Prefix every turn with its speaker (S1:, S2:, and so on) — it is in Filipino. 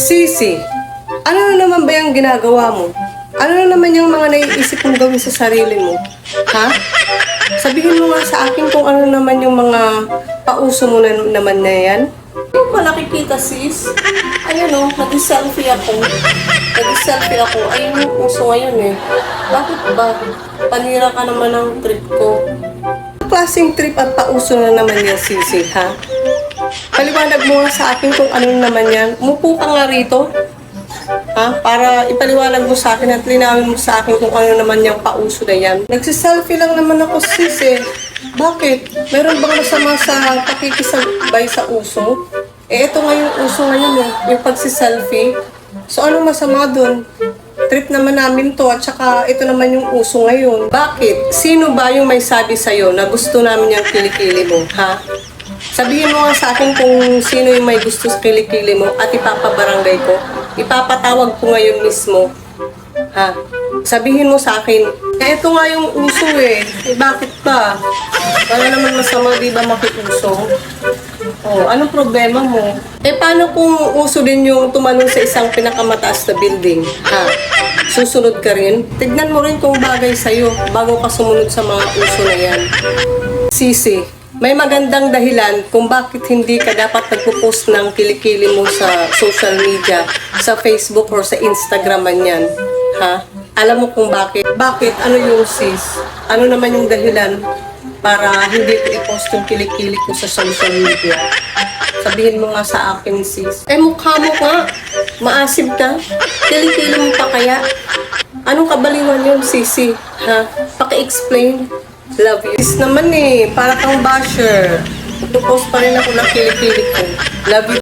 S1: Sisi, ano na naman ba yung ginagawa mo? Ano na naman yung mga naiisip mong gawin sa sarili mo? Ha? Sabihin mo nga sa akin kung ano naman yung mga pauso mo na naman na yan. Hindi ko pa nakikita, sis. Ayun o, nag-selfie ako. Ayun yung puso ngayon eh. Bakit ba? Panira ka naman ng trip ko. Anong klaseng trip at pauso na naman yan, sisi, ha? Paliwanag mo nga sa akin kung ano naman yan. Umupo ka nga rito. Ha? Para ipaliwanag mo sa akin at linawin mo sa akin kung ano naman yung pauso na yan. Nagsiselfie lang naman ako, sis eh. Bakit? Meron bang masama sa pakikisabay sa uso? Eh, ito nga yung uso ngayon eh. Yung pagsiselfie. So, ano masama dun? Trip naman namin to at saka ito naman yung uso ngayon. Bakit? Sino ba yung may sabi sa'yo na gusto namin yung kilikili mo? Ha? Sabihin mo nga sa akin kung sino yung may gusto sa kilikili mo at ipapabarangay ko. Ipapatawag ko ngayon mismo. Ha? Sabihin mo sa akin, eh ito nga yung uso eh. Eh bakit ba? Wala naman masama, di ba makiuso? Oh, anong problema mo? Eh paano kung uso din yung tumalon sa isang pinakamataas na building? Ha? Susunod ka rin? Tignan mo rin kung bagay sa'yo bago ka sumunod sa mga uso na yan. Sisi, may magandang dahilan kung bakit hindi ka dapat nagpo-post ng kilikili mo sa social media, sa Facebook or sa Instagram man yan. Ha? Alam mo kung bakit? Bakit? Ano yung sis? Ano naman yung dahilan para hindi ko i-post yung kilikili ko sa social media? Sabihin mo nga sa akin, sis. Eh, mukha mo nga. Maasim ka. Kilikili mo pa kaya? Anong kabaliwan yun, sisi? Ha? Paki-explain. Love you. Sis naman eh. Para kang basher. Ito-post pa rin ako ng kilikili ko. Love you.